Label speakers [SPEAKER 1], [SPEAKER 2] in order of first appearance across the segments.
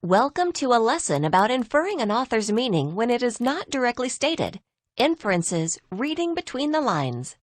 [SPEAKER 1] Welcome to a lesson about inferring an author's meaning when it is not directly stated. Inferences, reading between the lines.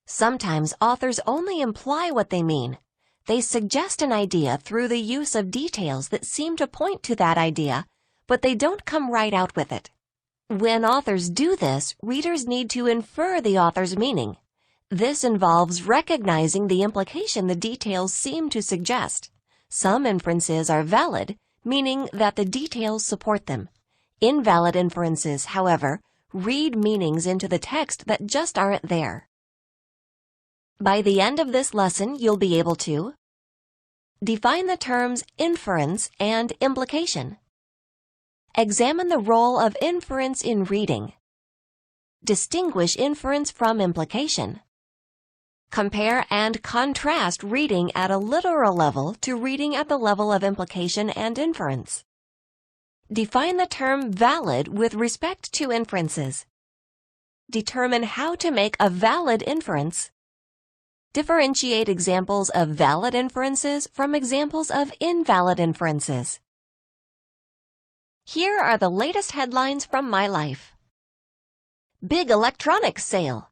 [SPEAKER 1] Sometimes authors only imply what they mean. They suggest an idea through the use of details that seem to point to that idea, but they don't come right out with it. When authors do this, readers need to infer the author's meaning. This involves recognizing the implication the details seem to suggest. Some inferences are valid, meaning that the details support them. Invalid inferences, however, read meanings into the text that just aren't there. By the end of this lesson, you'll be able to define the terms inference and implication. Examine the role of inference in reading. Distinguish inference from implication. Compare and contrast reading at a literal level to reading at the level of implication and inference. Define the term valid with respect to inferences. Determine how to make a valid inference. Differentiate examples of valid inferences from examples of invalid inferences. Here are the latest headlines from my life. Big electronics sale.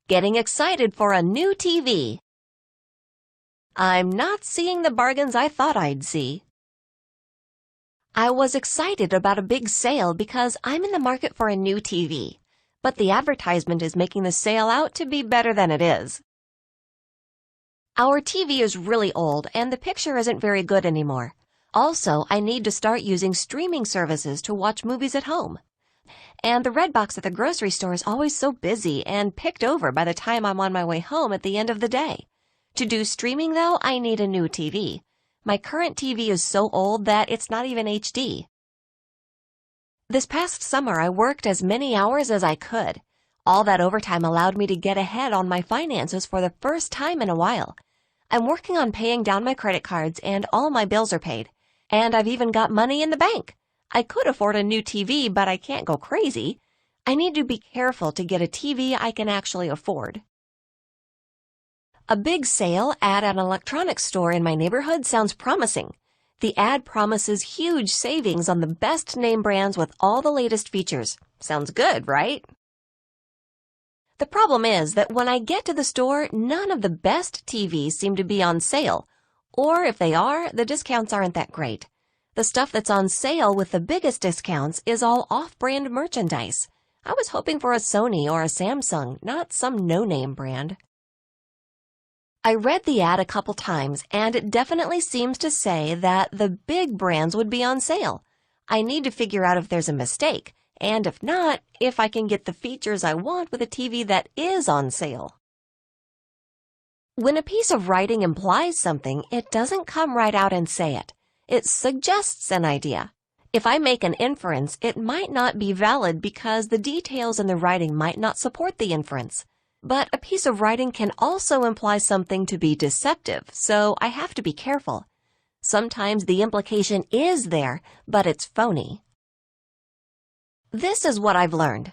[SPEAKER 1] Getting excited for a new TV. I'm not seeing the bargains I thought I'd see. I was excited about a big sale because I'm in the market for a new TV, but the advertisement is making the sale out to be better than it is. Our TV is really old and the picture isn't very good anymore. Also, I need to start using streaming services to watch movies at home. And the red box at the grocery store is always so busy and picked over by the time I'm on my way home at the end of the day. To do streaming, though, I need a new TV. My current TV is so old that it's not even HD. This past summer, I worked as many hours as I could. All that overtime allowed me to get ahead on my finances for the first time in a while. I'm working on paying down my credit cards and all my bills are paid. And I've even got money in the bank. I could afford a new TV, but I can't go crazy. I need to be careful to get a TV I can actually afford. A big sale at an electronics store in my neighborhood sounds promising. The ad promises huge savings on the best name brands with all the latest features. Sounds good, right? The problem is that when I get to the store, none of the best TVs seem to be on sale. Or if they are, the discounts aren't that great. The stuff that's on sale with the biggest discounts is all off-brand merchandise. I was hoping for a Sony or a Samsung, not some no-name brand. I read the ad a couple times, and it definitely seems to say that the big brands would be on sale. I need to figure out if there's a mistake, and if not, if I can get the features I want with a TV that is on sale. When a piece of writing implies something, it doesn't come right out and say it. It suggests an idea. If I make an inference, it might not be valid because the details in the writing might not support the inference. But a piece of writing can also imply something to be deceptive, so I have to be careful. Sometimes the implication is there, but it's phony. This is what I've learned.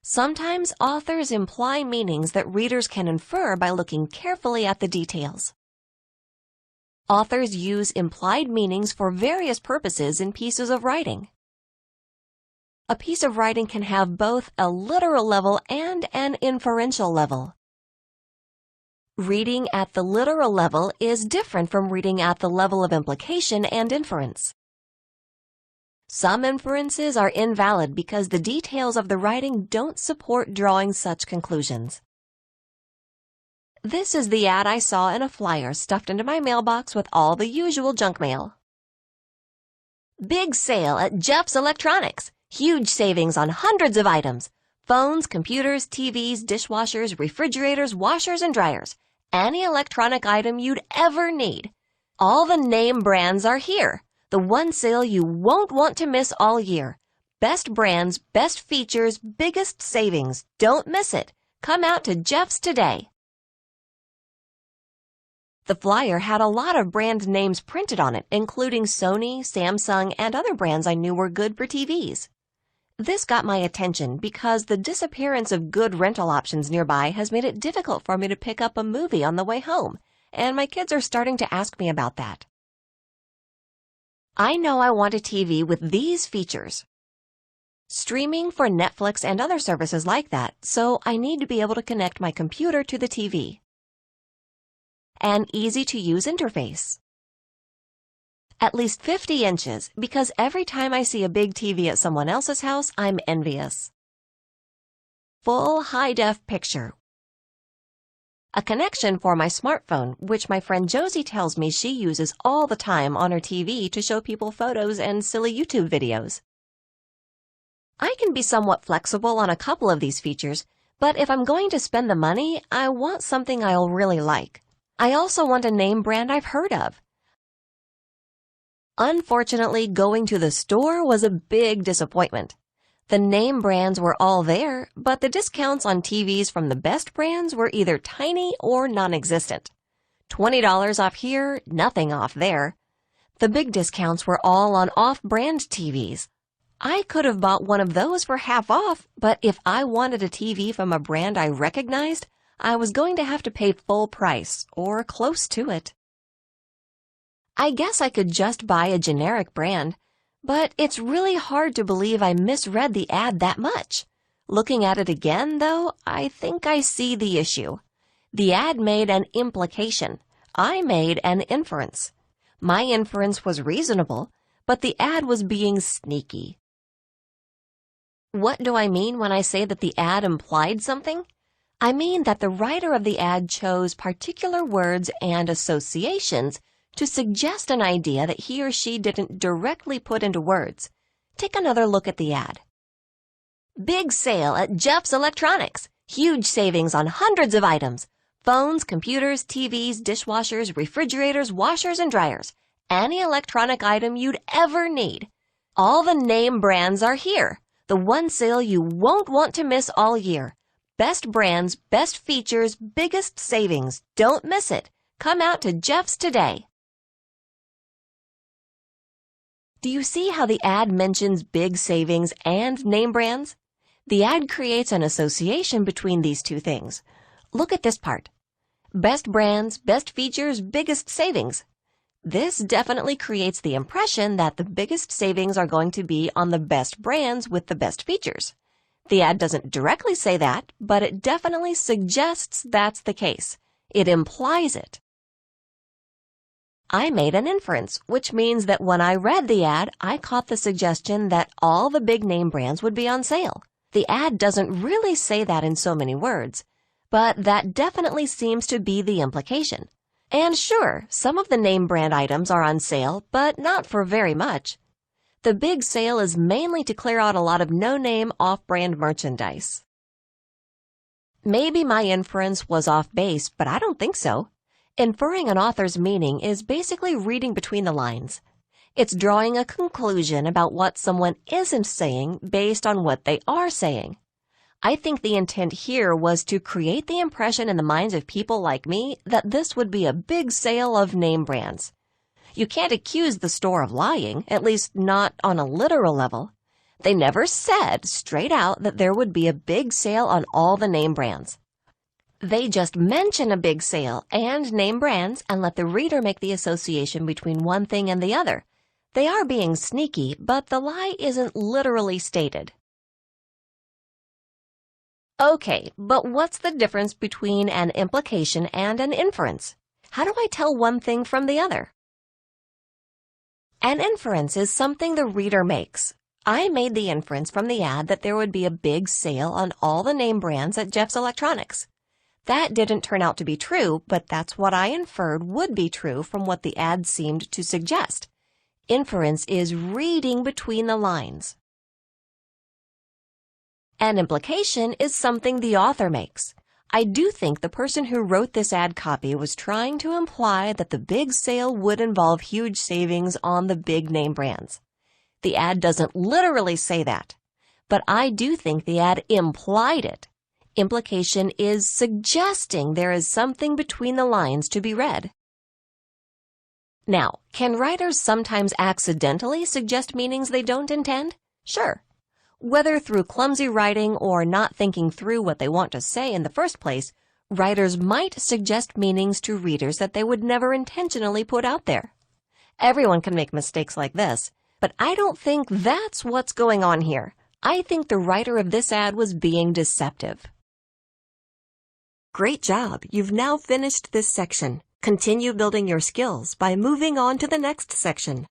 [SPEAKER 1] Sometimes authors imply meanings that readers can infer by looking carefully at the details. Authors use implied meanings for various purposes in pieces of writing. A piece of writing can have both a literal level and an inferential level. Reading at the literal level is different from reading at the level of implication and inference. Some inferences are invalid because the details of the writing don't support drawing such conclusions. This is the ad I saw in a flyer stuffed into my mailbox with all the usual junk mail. Big sale at Jeff's Electronics. Huge savings on hundreds of items. Phones, computers, TVs, dishwashers, refrigerators, washers, and dryers. Any electronic item you'd ever need. All the name brands are here. The one sale you won't want to miss all year. Best brands, best features, biggest savings. Don't miss it. Come out to Jeff's today. The flyer had a lot of brand names printed on it, including Sony, Samsung, and other brands I knew were good for TVs. This got my attention because the disappearance of good rental options nearby has made it difficult for me to pick up a movie on the way home, and my kids are starting to ask me about that. I know I want a TV with these features. Streaming for Netflix and other services like that, so I need to be able to connect my computer to the TV. An easy-to-use interface. At least 50 inches, because every time I see a big TV at someone else's house, I'm envious. Full high-def picture. A connection for my smartphone, which my friend Josie tells me she uses all the time on her TV to show people photos and silly YouTube videos. I can be somewhat flexible on a couple of these features, but if I'm going to spend the money, I want something I'll really like. I also want a name brand I've heard of. Unfortunately, going to the store was a big disappointment. The name brands were all there, but the discounts on TVs from the best brands were either tiny or non-existent. $20 off here, nothing off there. The big discounts were all on off-brand TVs. I could have bought one of those for half off, but if I wanted a TV from a brand I recognized, I was going to have to pay full price, or close to it. I guess I could just buy a generic brand, but it's really hard to believe I misread the ad that much. Looking at it again, though, I think I see the issue. The ad made an implication. I made an inference. My inference was reasonable, but the ad was being sneaky. What do I mean when I say that the ad implied something? I mean that the writer of the ad chose particular words and associations to suggest an idea that he or she didn't directly put into words. Take another look at the ad. Big sale at Jeff's Electronics. Huge savings on hundreds of items. Phones, computers, TVs, dishwashers, refrigerators, washers, and dryers. Any electronic item you'd ever need. All the name brands are here. The one sale you won't want to miss all year. Best brands, best features, biggest savings. Don't miss it. Come out to Jeff's today. Do you see how the ad mentions big savings and name brands? The ad creates an association between these two things. Look at this part. Best brands, best features, biggest savings. This definitely creates the impression that the biggest savings are going to be on the best brands with the best features. The ad doesn't directly say that, but it definitely suggests that's the case. It implies it. I made an inference, which means that when I read the ad, I caught the suggestion that all the big name brands would be on sale. The ad doesn't really say that in so many words, but that definitely seems to be the implication. And sure, some of the name brand items are on sale, but not for very much. The big sale is mainly to clear out a lot of no-name, off-brand merchandise. Maybe my inference was off base, but I don't think so. Inferring an author's meaning is basically reading between the lines. It's drawing a conclusion about what someone isn't saying based on what they are saying. I think the intent here was to create the impression in the minds of people like me that this would be a big sale of name brands. You can't accuse the store of lying, at least not on a literal level. They never said straight out that there would be a big sale on all the name brands. They just mention a big sale and name brands and let the reader make the association between one thing and the other. They are being sneaky, but the lie isn't literally stated. Okay, but what's the difference between an implication and an inference? How do I tell one thing from the other? An inference is something the reader makes. I made the inference from the ad that there would be a big sale on all the name brands at Jeff's Electronics. That didn't turn out to be true, but that's what I inferred would be true from what the ad seemed to suggest. Inference is reading between the lines. An implication is something the author makes. I do think the person who wrote this ad copy was trying to imply that the big sale would involve huge savings on the big name brands. The ad doesn't literally say that, but I do think the ad implied it. Implication is suggesting there is something between the lines to be read. Now, can writers sometimes accidentally suggest meanings they don't intend? Sure. Whether through clumsy writing or not thinking through what they want to say in the first place, writers might suggest meanings to readers that they would never intentionally put out there. Everyone can make mistakes like this, but I don't think that's what's going on here. I think the writer of this ad was being deceptive. Great job! You've now finished this section. Continue building your skills by moving on to the next section.